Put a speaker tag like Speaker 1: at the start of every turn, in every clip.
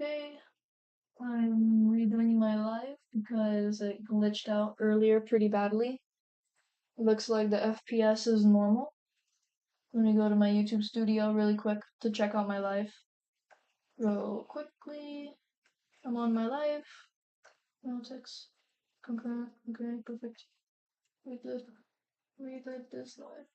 Speaker 1: Okay, I'm redoing my live because it glitched out earlier pretty badly. Looks like the FPS is normal. Let me go to my YouTube studio really quick to check out my live. Real quickly, I'm on my live. No text. Concurrent. Okay, perfect. Read this live.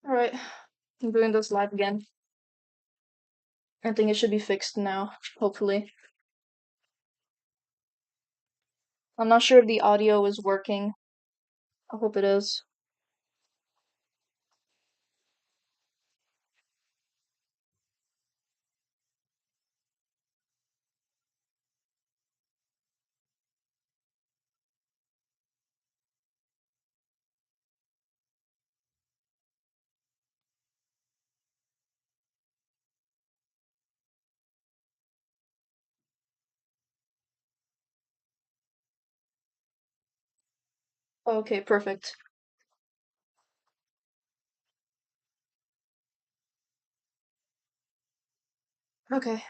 Speaker 1: Alright, I'm doing this live again. I think it should be fixed now, hopefully. I'm not sure if the audio is working. I hope it is. Okay, perfect. Okay.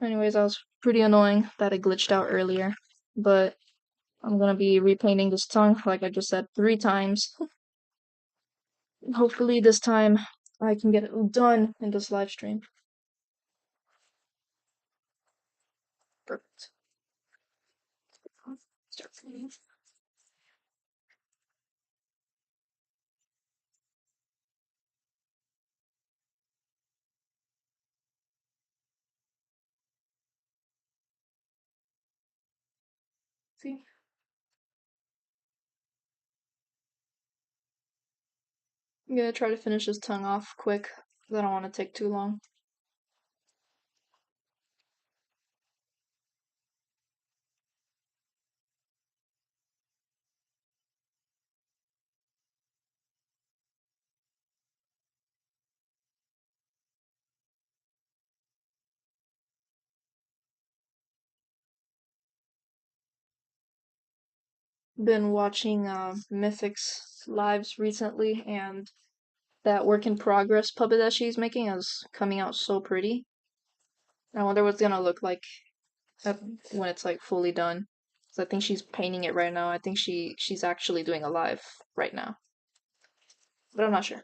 Speaker 1: Anyways, that was pretty annoying that it glitched out earlier, but I'm gonna be repainting this tongue, like I just said, 3 times. Hopefully this time I can get it done in this live stream. Perfect. Start painting. See? I'm gonna try to finish this tongue off quick, 'cause I don't want to take too long. Been watching Mythic's lives recently, and that work in progress puppet that she's making is coming out so pretty. I wonder what's gonna look like when it's like fully done. 'Cause I think she's painting it right now. I think she's actually doing a live right now, but I'm not sure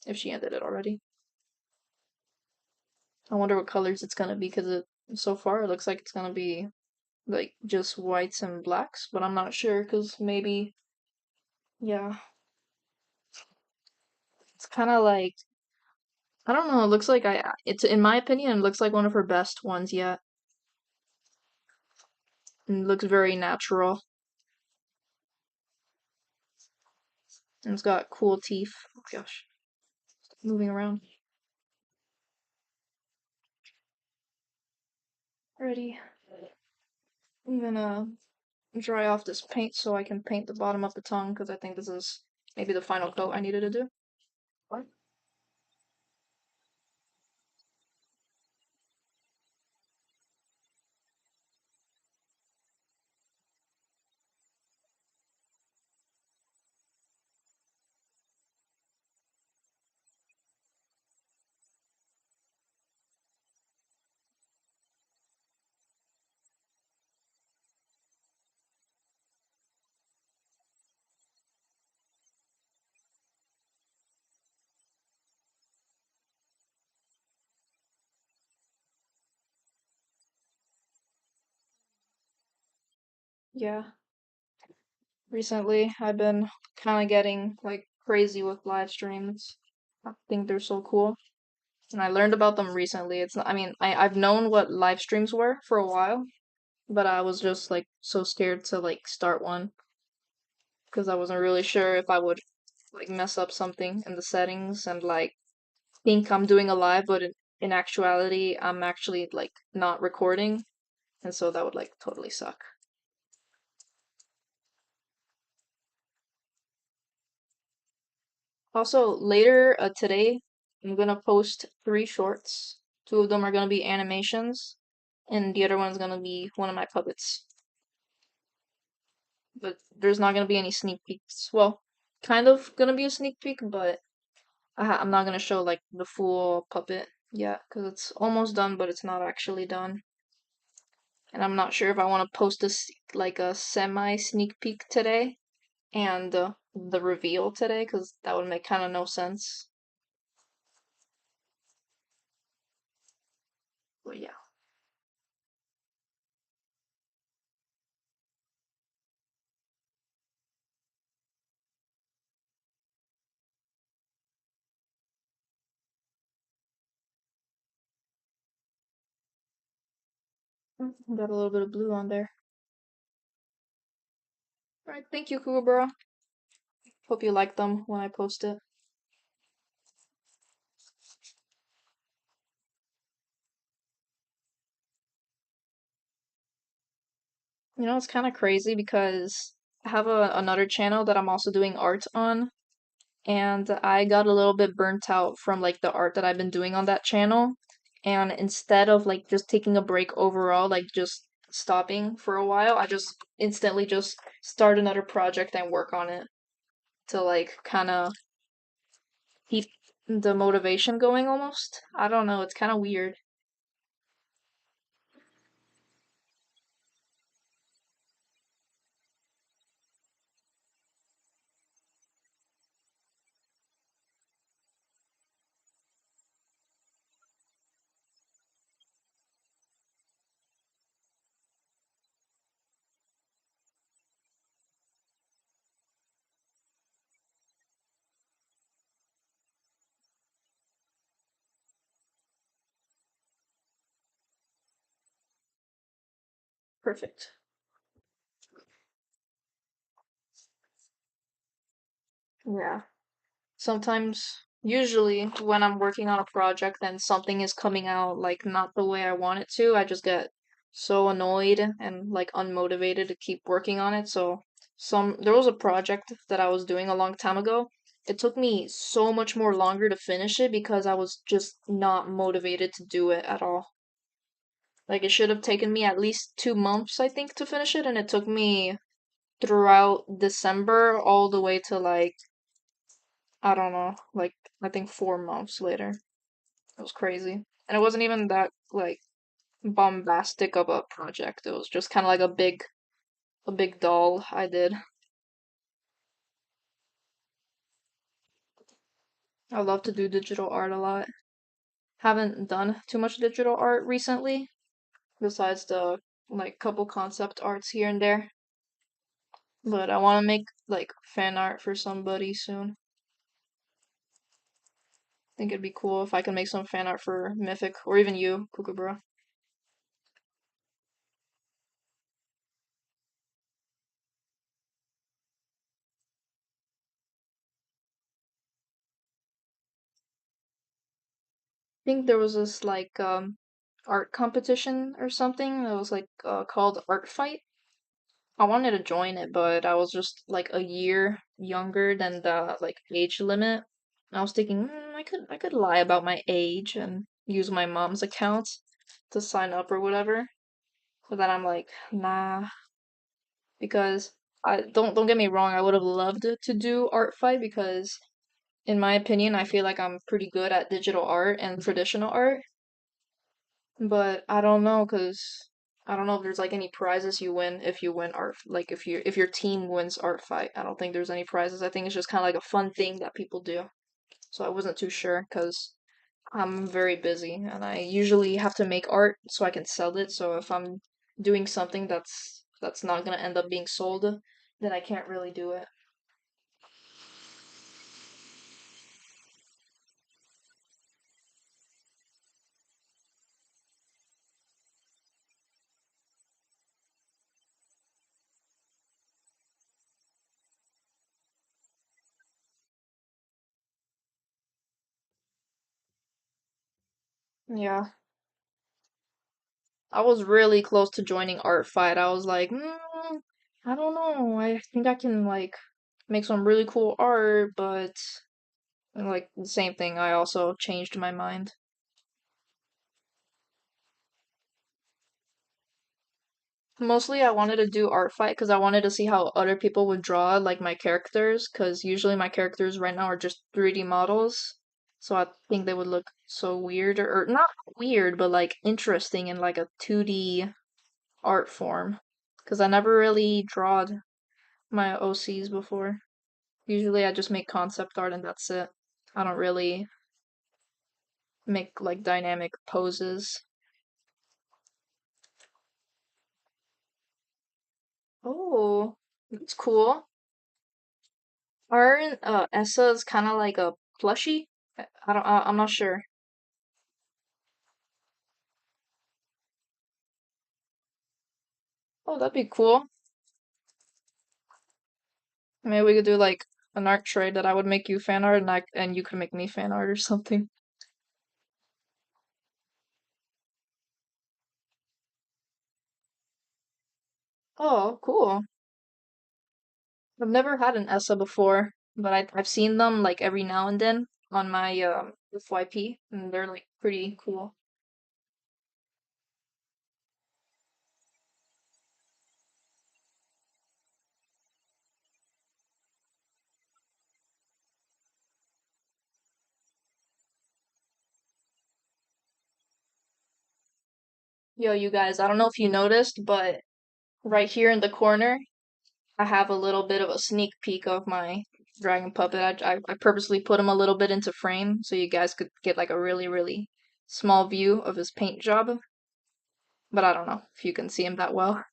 Speaker 1: if she ended it already. I wonder what colors it's gonna be because it so far it looks like it's gonna be like just whites and blacks, but I'm not sure because maybe yeah, it's kind of like I don't know. It looks like it's in my opinion it looks like one of her best ones yet. And it looks very natural and it's got cool teeth. Oh gosh, moving around. Ready. I'm gonna dry off this paint so I can paint the bottom of the tongue because I think this is maybe the final coat I needed to do. What? Yeah. Recently, I've been kind of getting like crazy with live streams. I think they're so cool. And I learned about them recently. It's not, I mean, I've known what live streams were for a while, but I was just like so scared to like start one because I wasn't really sure if I would like mess up something in the settings and like think I'm doing a live, but in actuality, I'm actually like not recording, and so that would like totally suck. Also, later today I'm gonna post three shorts. Two of them are gonna be animations, and the other one's gonna be one of my puppets. But there's not gonna be any sneak peeks. Well, kind of gonna be a sneak peek, but I'm not gonna show like the full puppet yet because it's almost done, but it's not actually done. And I'm not sure if I want to post like a semi sneak peek today and the reveal today because that would make kind of no sense. But yeah, got a little bit of blue on there. All right, thank you, Kookaburra. Hope you like them when I post it. You know, it's kind of crazy because I have another channel that I'm also doing art on, and I got a little bit burnt out from like the art that I've been doing on that channel. And instead of like just taking a break overall, like just stopping for a while, I just instantly just start another project and work on it to like kind of keep the motivation going almost. I don't know, it's kind of weird. Perfect. Yeah. Sometimes, usually, when I'm working on a project and something is coming out like not the way I want it to, I just get so annoyed and like unmotivated to keep working on it. So, there was a project that I was doing a long time ago. It took me so much more longer to finish it because I was just not motivated to do it at all. Like, it should have taken me at least 2 months, I think, to finish it, and it took me throughout December all the way to like I don't know, like I think 4 months later. It was crazy. And it wasn't even that like bombastic of a project. It was just kind of like a big doll I did. I love to do digital art a lot. Haven't done too much digital art recently, besides the like couple concept arts here and there. But I want to make like fan art for somebody soon. Think it'd be cool if I could make some fan art for Mythic or even you, Kookaburra. Think there was this like art competition or something that was like called Art Fight. I wanted to join it, but I was just like a year younger than the like age limit. I was thinking I could lie about my age and use my mom's account to sign up or whatever. But then I'm like, nah, because I don't get me wrong, I would have loved to do Art Fight because in my opinion, I feel like I'm pretty good at digital art and traditional art. But I don't know, cause I don't know if there's like any prizes you win if you win art, like if your team wins art fight. I don't think there's any prizes. I think it's just kind of like a fun thing that people do. So I wasn't too sure, cause I'm very busy and I usually have to make art so I can sell it. So if I'm doing something that's not gonna end up being sold, then I can't really do it. Yeah. I was really close to joining Art Fight. I was like, I don't know. I think I can like make some really cool art, but And, like the same thing, I also changed my mind. Mostly I wanted to do art fight because I wanted to see how other people would draw like my characters because usually my characters right now are just 3D models. So I think they would look so weird or not weird, but like interesting in like a 2D art form. Because I never really drawed my OCs before. Usually I just make concept art and that's it. I don't really make like dynamic poses. Oh, that's cool. Aren't Essa's kind of like a plushie? I don't. I'm not sure. Oh, that'd be cool. Maybe we could do like an art trade that I would make you fan art and you could make me fan art or something. Oh, cool. I've never had an Essa before, but I've seen them like every now and then on my FYP, and they're like pretty cool. Yo, you guys, I don't know if you noticed, but right here in the corner, I have a little bit of a sneak peek of my dragon puppet. I purposely put him a little bit into frame so you guys could get like a really, really small view of his paint job. But I don't know if you can see him that well.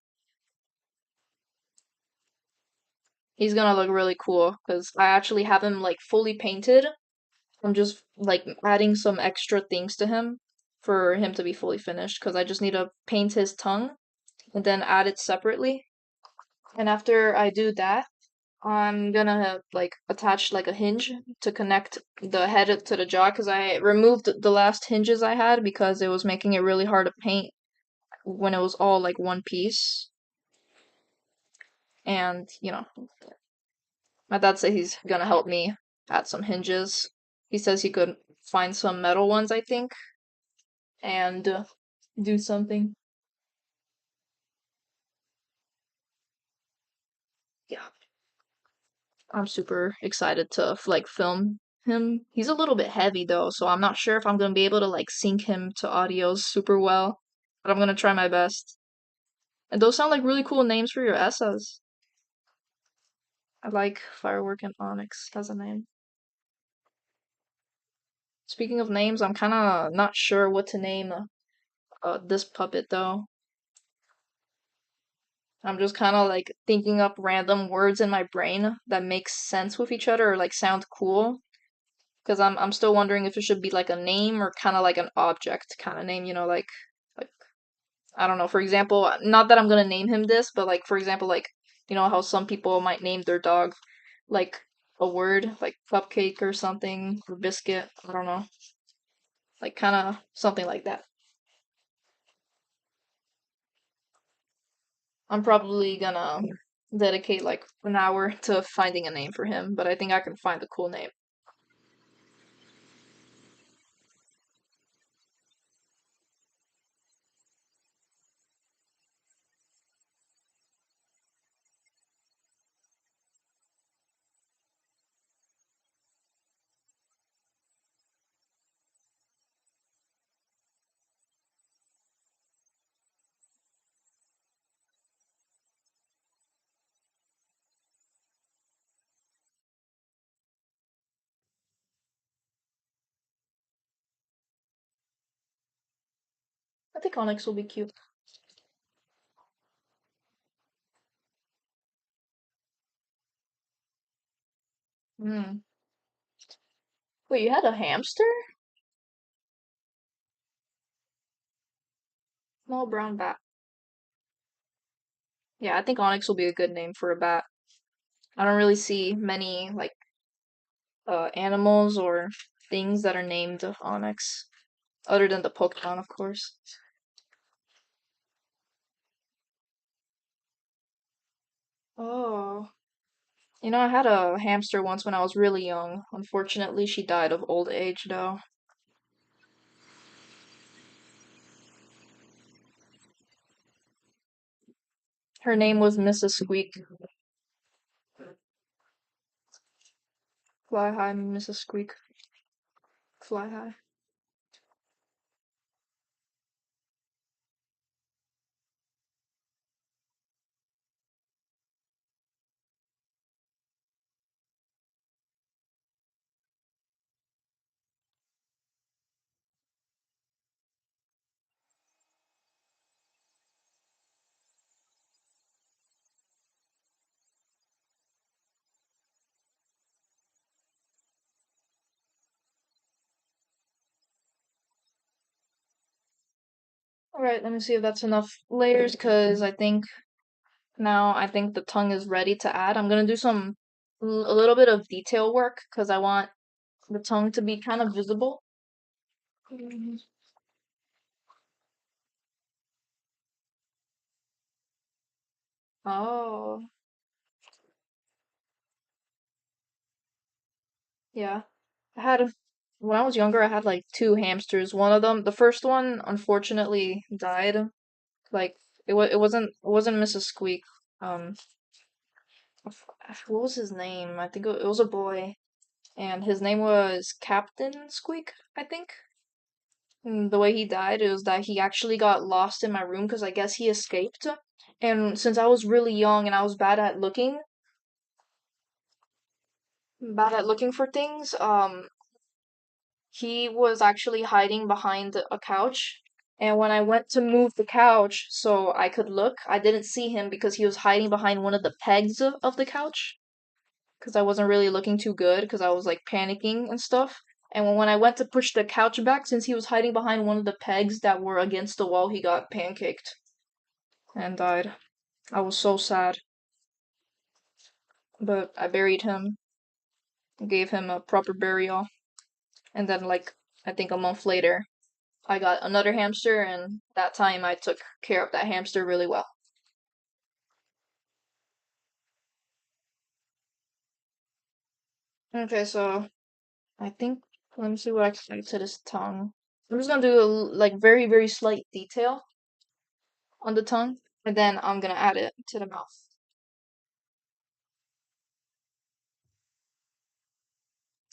Speaker 1: He's gonna look really cool because I actually have him like fully painted. I'm just like adding some extra things to him for him to be fully finished because I just need to paint his tongue and then add it separately. And after I do that, I'm gonna like attach like a hinge to connect the head to the jaw because I removed the last hinges I had because it was making it really hard to paint when it was all like one piece. And my dad said he's gonna help me add some hinges. He says he could find some metal ones, I think, and do something. Yeah, I'm super excited to like film him. He's a little bit heavy though, so I'm not sure if I'm gonna be able to like sync him to audios super well, but I'm gonna try my best. And those sound like really cool names for your essays. I like Firework and Onyx as a name. Speaking of names, I'm kind of not sure what to name this puppet though. I'm just kind of like thinking up random words in my brain that make sense with each other or like sound cool. Because I'm still wondering if it should be like a name or kind of like an object kind of name, like I don't know. For example, not that I'm gonna name him this, but like for example, like how some people might name their dog like a word, like cupcake or something, or biscuit. I don't know, like kind of something like that. I'm probably gonna dedicate like an hour to finding a name for him, but I think I can find a cool name. I think Onyx will be cute. Hmm. Wait, you had a hamster? Small brown bat. Yeah, I think Onyx will be a good name for a bat. I don't really see many like animals or things that are named Onyx, other than the Pokemon, of course. Oh, I had a hamster once when I was really young. Unfortunately, she died of old age, though. Her name was Mrs. Squeak. Fly high, Mrs. Squeak. Fly high. Alright, let me see if that's enough layers, because I think the tongue is ready to add. I'm gonna do a little bit of detail work, because I want the tongue to be kind of visible. Mhm. Oh, yeah. I had, when I was younger, I had like two hamsters. One of them, the first one, unfortunately died. Like it wasn't Mrs. Squeak. Um, what was his name? I think it was a boy, and his name was Captain Squeak, I think. And the way he died is that he actually got lost in my room because I guess he escaped. And since I was really young and I was bad at looking for things, he was actually hiding behind a couch. And when I went to move the couch so I could look, I didn't see him because he was hiding behind one of the pegs of the couch. Because I wasn't really looking too good because I was like panicking and stuff. And when I went to push the couch back, since he was hiding behind one of the pegs that were against the wall, he got pancaked and died. I was so sad, but I buried him, gave him a proper burial, and then like I think a month later, I got another hamster, and that time I took care of that hamster really well. Okay, so I think let me see what I can do to this tongue. I'm just gonna do like very very slight detail on the tongue, and then I'm gonna add it to the mouth.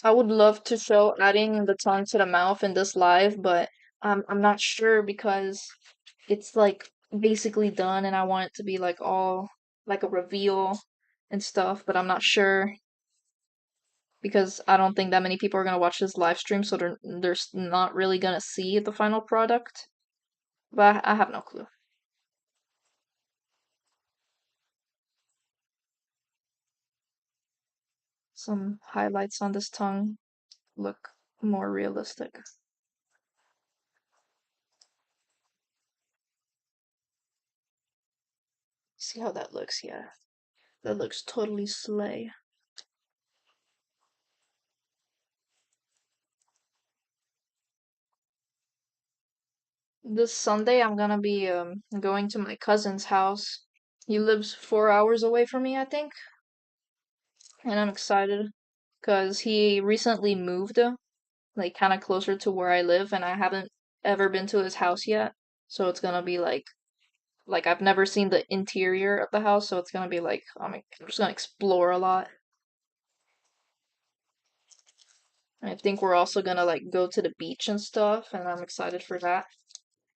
Speaker 1: I would love to show adding the tongue to the mouth in this live, but I'm not sure because it's like basically done and I want it to be like all like a reveal and stuff, but I'm not sure because I don't think that many people are gonna watch this live stream, so they're not really gonna see the final product. But I have no clue. Some highlights on this tongue look more realistic. See how that looks? Yeah, that looks totally slay. This Sunday, I'm gonna be going to my cousin's house. He lives 4 hours away from me, I think, and I'm excited because he recently moved, like kind of closer to where I live, and I haven't ever been to his house yet. So it's gonna be like I've never seen the interior of the house, so it's gonna be like I'm just gonna explore a lot. I think we're also gonna like go to the beach and stuff, and I'm excited for that.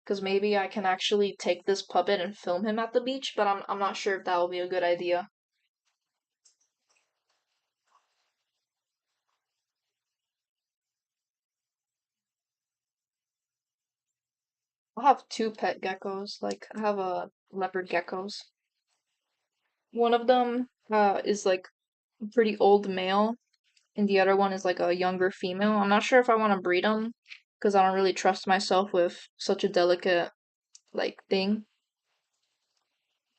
Speaker 1: Because maybe I can actually take this puppet and film him at the beach, but I'm not sure if that will be a good idea. I have two pet geckos. Like I have a leopard geckos. One of them is like a pretty old male, and the other one is like a younger female. I'm not sure if I want to breed them because I don't really trust myself with such a delicate like thing.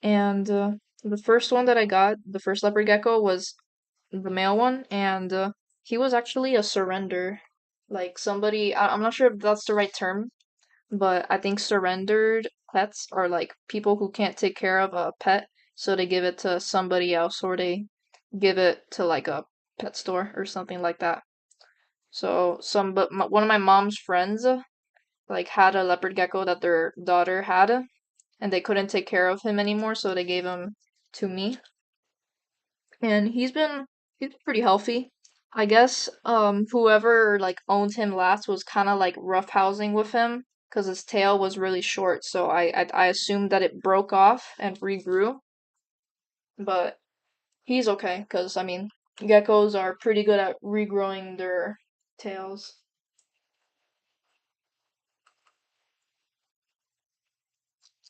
Speaker 1: And the first one that I got, the first leopard gecko, was the male one, and he was actually a surrender. Like somebody, I'm not sure if that's the right term, but I think surrendered pets are like people who can't take care of a pet, so they give it to somebody else, or give it to like a pet store or something like that. So one of my mom's friends like had a leopard gecko that their daughter had, and they couldn't take care of him anymore, so they gave him to me. And he's been pretty healthy. I guess whoever like owned him last was kind of like roughhousing with him because his tail was really short, so I assumed that it broke off and regrew, but he's okay because I mean geckos are pretty good at regrowing their tails.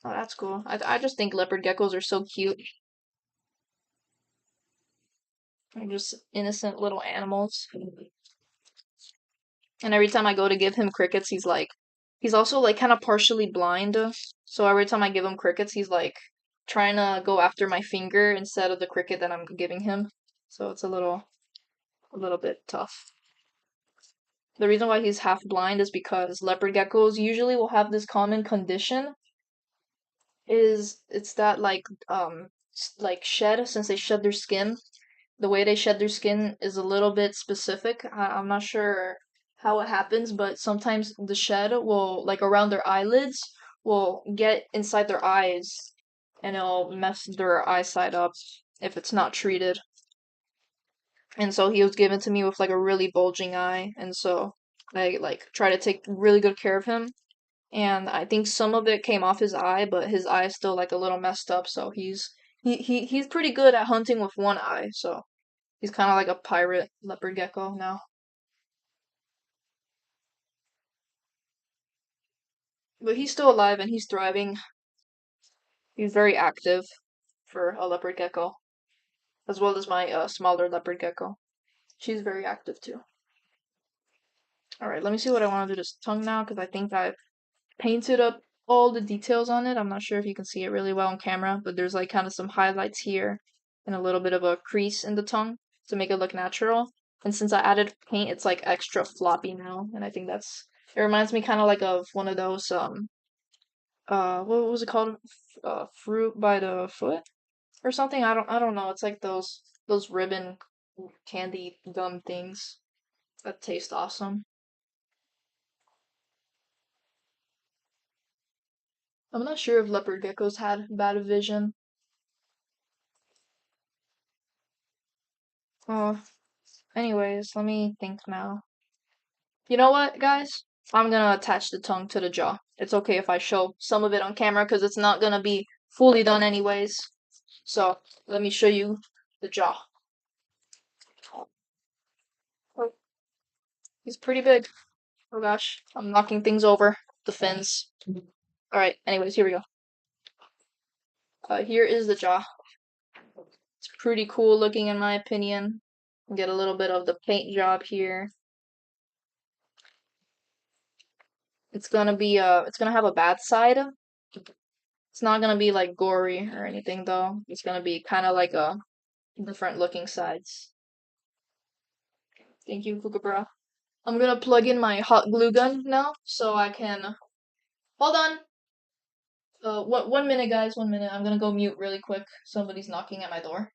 Speaker 1: Oh, that's cool. I just think leopard geckos are so cute. They're just innocent little animals. And every time I go to give him crickets, he's also like kind of partially blind. So every time I give him crickets, he's like trying to go after my finger instead of the cricket that I'm giving him. So it's a little bit tough. The reason why he's half blind is because leopard geckos usually will have this common condition is it's that like shed since they shed their skin, the way they shed their skin is a little bit specific. I'm not sure how it happens, but sometimes the shed will, like around their eyelids, will get inside their eyes and it'll mess their eyesight up if it's not treated. And so he was given to me with like a really bulging eye, and so I like try to take really good care of him. And I think some of it came off his eye, but his eye is still like a little messed up, so he's pretty good at hunting with one eye, so he's kind of like a pirate leopard gecko now. But he's still alive and he's thriving. He's very active for a leopard gecko, as well as my smaller leopard gecko. She's very active too. All right, let me see what I want to do to this tongue now, because I think I've painted up all the details on it. I'm not sure if you can see it really well on camera, but there's like kind of some highlights here and a little bit of a crease in the tongue to make it look natural. And since I added paint, it's like extra floppy now, and I think it reminds me kind of like of one of those what was it called? Fruit by the foot or something. I don't know. It's like those ribbon candy gum things that taste awesome. I'm not sure if leopard geckos had bad vision. Uh, anyways, let me think now. You know what, guys? I'm gonna attach the tongue to the jaw. It's okay if I show some of it on camera because it's not gonna be fully done anyways. So let me show you the jaw. Oh, he's pretty big. Oh gosh, I'm knocking things over. The fins. Alright, anyways, here we go. Here is the jaw. It's pretty cool looking in my opinion. Get a little bit of the paint job here. It's gonna have a bad side. It's not gonna be like gory or anything though. It's gonna be kind of like a different looking sides. Thank you, Kookaburra. I'm gonna plug in my hot glue gun now so I can. Hold on. One minute, guys. 1 minute. I'm gonna go mute really quick. Somebody's knocking at my door.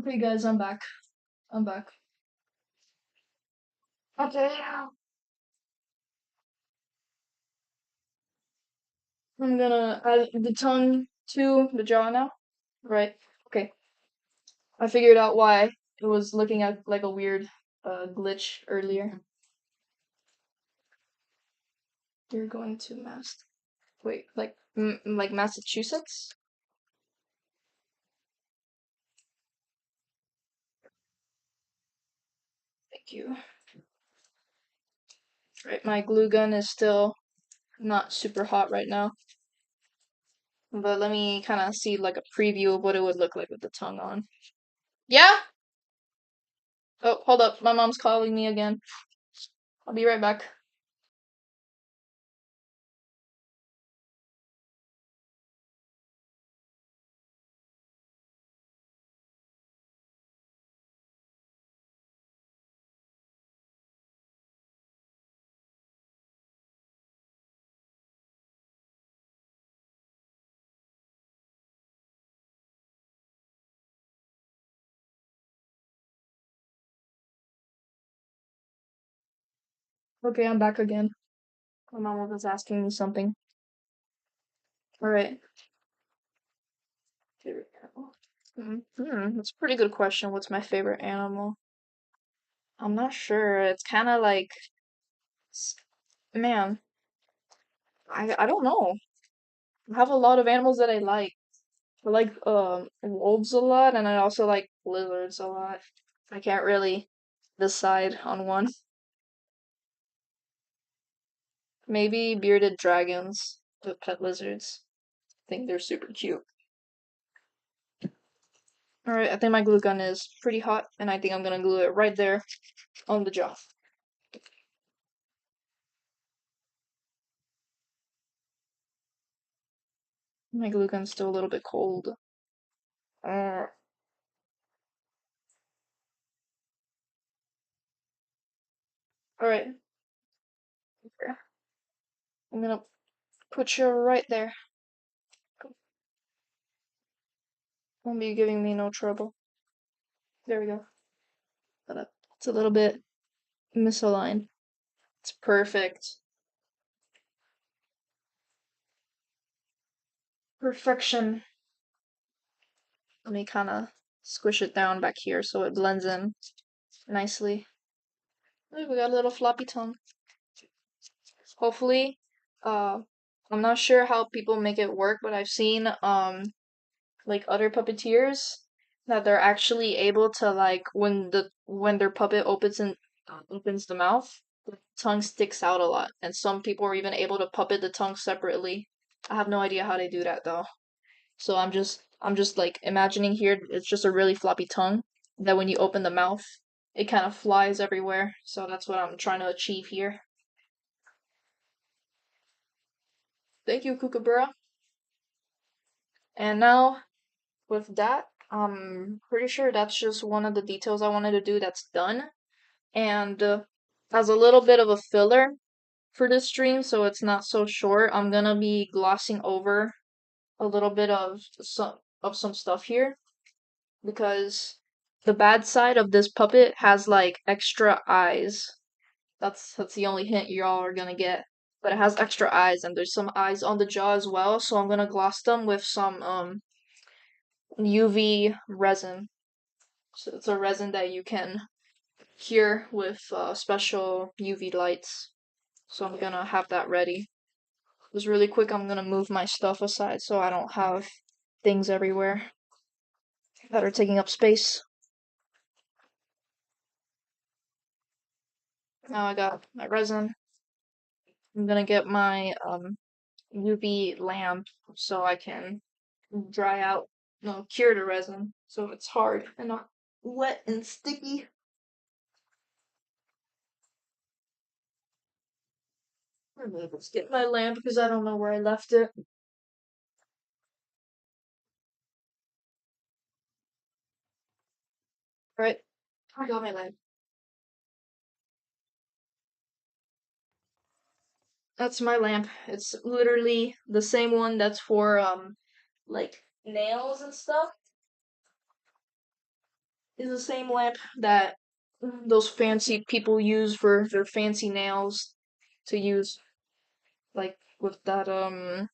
Speaker 1: Okay, guys, I'm back. I'm back. Okay. I'm gonna add the tongue to the jaw now. Right. Okay. I figured out why it was looking at like a weird glitch earlier. You're going to wait, like Massachusetts? Thank you. Right, my glue gun is still not super hot right now, but let me kind of see like a preview of what it would look like with the tongue on. Yeah? Oh, hold up. My mom's calling me again. I'll be right back. Okay, I'm back again. My mom was asking me something. Alright. Favorite animal? That's a pretty good question. What's my favorite animal? I'm not sure. It's kind of like, s- man, I don't know. I have a lot of animals that I like. I like wolves a lot, and I also like lizards a lot. I can't really decide on one. Maybe bearded dragons, the pet lizards. I think they're super cute. Alright, I think my glue gun is pretty hot, and I think I'm gonna glue it right there on the jaw. My glue gun's still a little bit cold. Uh, Alright, I'm gonna put you right there. Won't be giving me no trouble. There we go. It's a little bit misaligned. It's perfect. Perfection. Let me kind of squish it down back here so it blends in nicely. Look, we got a little floppy tongue. Hopefully, uh, I'm not sure how people make it work, but I've seen like other puppeteers that they're actually able to like when their puppet opens the mouth, the tongue sticks out a lot, and some people are even able to puppet the tongue separately. I have no idea how they do that though. So I'm just like imagining here it's just a really floppy tongue that when you open the mouth, it kind of flies everywhere. So that's what I'm trying to achieve here. Thank you, Kookaburra. And now with that, I'm pretty sure that's just one of the details I wanted to do that's done. And as a little bit of a filler for this stream, so it's not so short, I'm gonna be glossing over a little bit of some stuff here because the bad side of this puppet has like extra eyes. That's the only hint y'all are gonna get. But it has extra eyes and there's some eyes on the jaw as well, so I'm gonna gloss them with some UV resin. So it's a resin that you can cure with special UV lights. So I'm gonna have that ready. Just really quick, I'm gonna move my stuff aside so I don't have things everywhere that are taking up space. Now I got my resin. I'm gonna get my UV lamp so I can dry out, no, cure the resin so it's hard and not wet and sticky. Let's get my lamp because I don't know where I left it. Alright, I got my lamp. That's my lamp. It's literally the same one that's for like nails and stuff. is the same lamp that those fancy people use for their fancy nails to use, like with that uh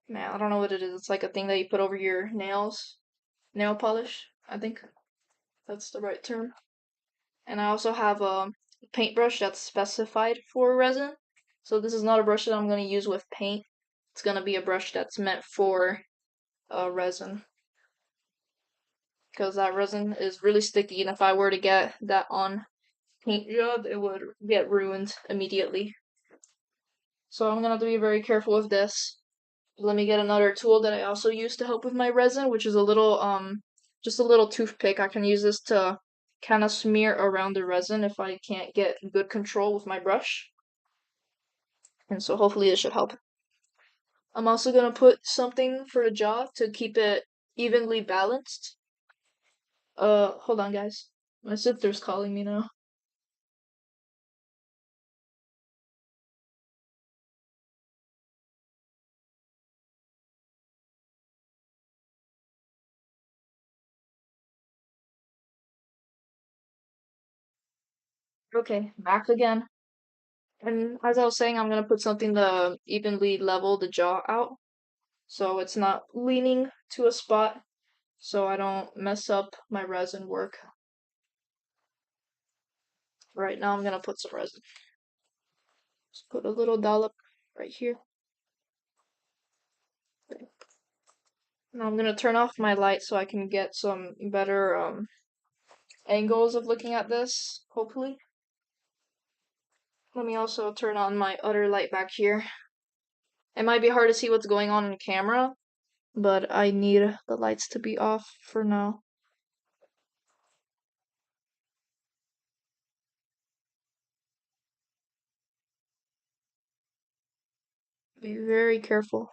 Speaker 1: man, I don't know what it is. It's like a thing that you put over your nails, nail polish. I think that's the right term. And I also have a paintbrush that's specified for resin. So this is not a brush that I'm going to use with paint. It's going to be a brush that's meant for resin. Because that resin is really sticky, and if I were to get that on paint job, it would get ruined immediately. So I'm going to have to be very careful with this. Let me get another tool that I also use to help with my resin, which is a little just a little toothpick. I can use this to kind of smear around the resin if I can't get good control with my brush. And so hopefully this should help. I'm also gonna put something for the jaw to keep it evenly balanced. Hold on guys. My sister's calling me now. Okay, back again. And as I was saying, I'm gonna put something to evenly level the jaw out, so it's not leaning to a spot, so I don't mess up my resin work. Right now I'm gonna put some resin. Just put a little dollop right here. Now I'm gonna turn off my light so I can get some better angles of looking at this, hopefully. Let me also turn on my other light back here. It might be hard to see what's going on camera, but I need the lights to be off for now. Be very careful.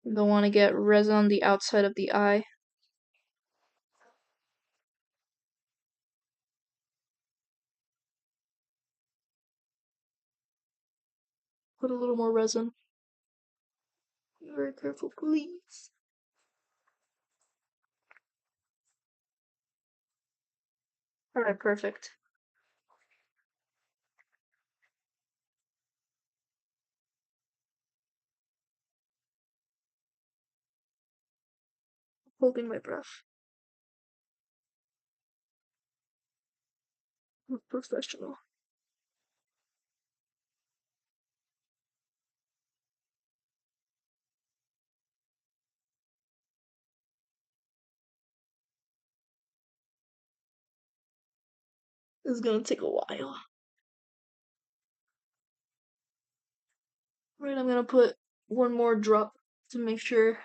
Speaker 1: You don't want to get resin on the outside of the eye. Put a little more resin. Be very careful, please. Alright, perfect. Holding my breath. I'm a professional. This is gonna take a while. Right, I'm gonna put one more drop to make sure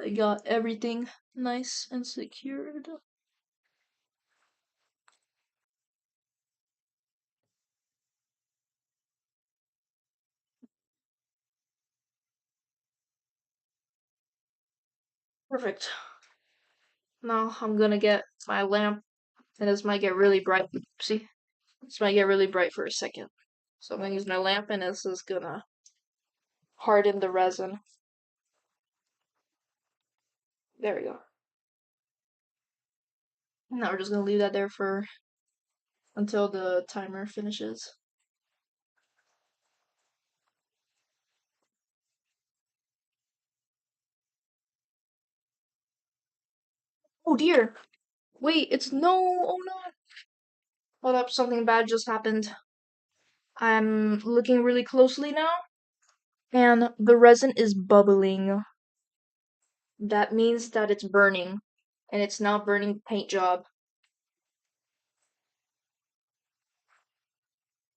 Speaker 1: I got everything nice and secured. Perfect. Now I'm gonna get my lamp, and this might get really bright. See? This might get really bright for a second. So I'm gonna use my lamp, and this is gonna harden the resin. There we go. Now we're just gonna leave that there for until the timer finishes. Oh dear! Wait, it's no! Oh no! Hold up, something bad just happened. I'm looking really closely now, and the resin is bubbling. That means that it's burning, and it's now burning the paint job.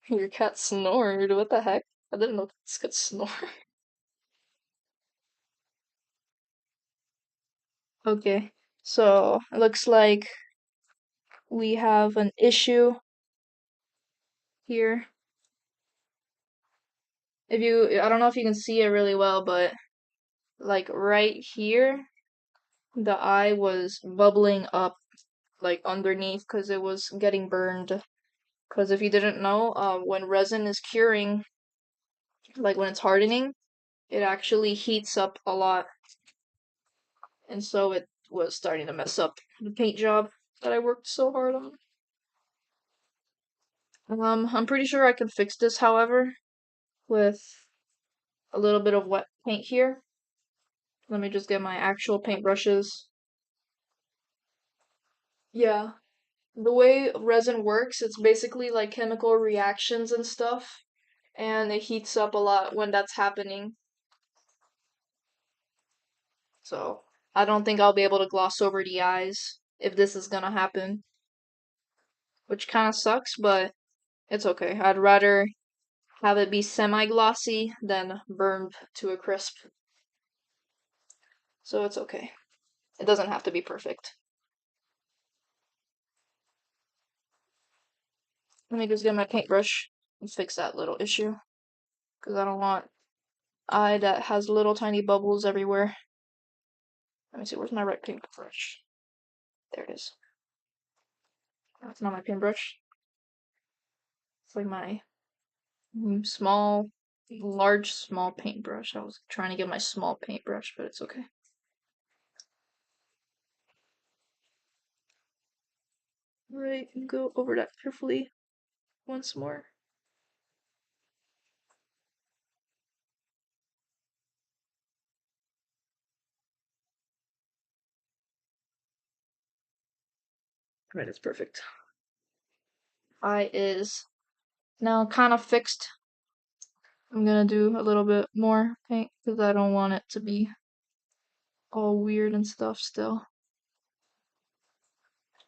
Speaker 1: Your cat snored. What the heck? I didn't know cats could snore. Okay, so it looks like we have an issue here. I don't know if you can see it really well, but like right here, the eye was bubbling up like underneath because it was getting burned. Because if you didn't know, when resin is curing, like when it's hardening, it actually heats up a lot, and so it was starting to mess up the paint job that I worked so hard on. I'm pretty sure I can fix this, however, with a little bit of wet paint here. Let me just get my actual paintbrushes. Yeah, the way resin works, it's basically like chemical reactions and stuff, and it heats up a lot when that's happening. So I don't think I'll be able to gloss over the eyes if this is gonna happen, which kind of sucks, but it's okay. I'd rather have it be semi-glossy than burned to a crisp. So it's okay. It doesn't have to be perfect. Let me just get my paintbrush and fix that little issue. Because I don't want eye that has little tiny bubbles everywhere. Let me see, where's my red paintbrush? There it is. That's not my paintbrush. It's like my small, large, small paintbrush. I was trying to get my small paintbrush, but it's okay. Right, go over that carefully once more. Right, it's perfect. Eye is now kind of fixed. I'm gonna do a little bit more paint because I don't want it to be all weird and stuff still.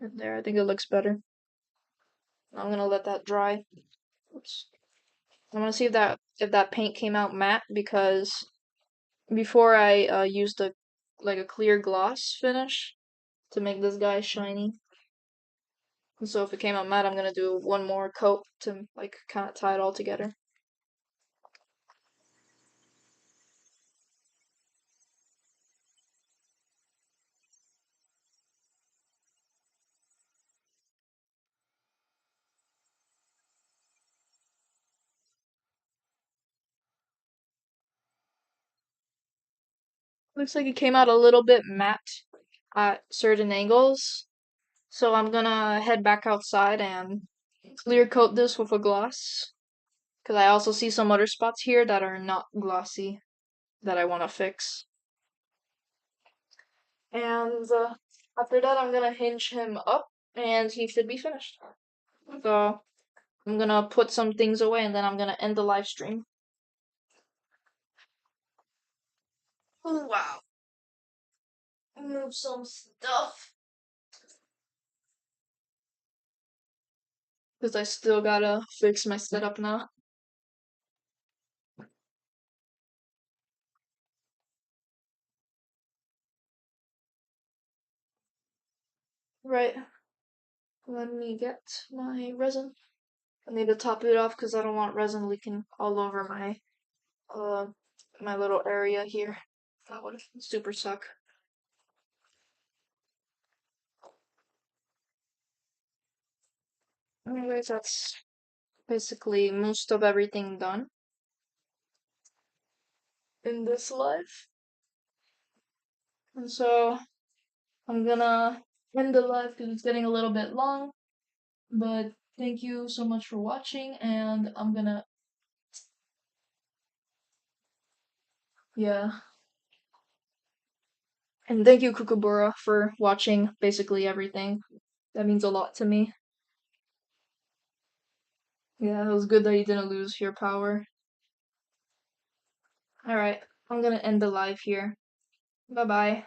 Speaker 1: Right there, I think it looks better. I'm gonna let that dry. Oops. I'm gonna see if that paint came out matte because before I used a clear gloss finish to make this guy shiny. And so if it came out matte, I'm gonna do one more coat to like kind of tie it all together. Looks like it came out a little bit matte at certain angles. So I'm gonna head back outside and clear coat this with a gloss. Because I also see some other spots here that are not glossy that I want to fix. And after that, I'm gonna hinge him up and he should be finished. So I'm gonna put some things away and then I'm gonna end the live stream. Oh, wow. Move some stuff. Because I still gotta fix my setup now. Right. Let me get my resin. I need to top it off because I don't want resin leaking all over uh my little area here. That would super suck. Anyways, that's basically most of everything done in this live. And so I'm gonna end the live because it's getting a little bit long. But thank you so much for watching, and I'm gonna, yeah. And thank you, Kookaburra, for watching basically everything. That means a lot to me. Yeah, it was good that you didn't lose your power. Alright, I'm gonna end the live here. Bye bye.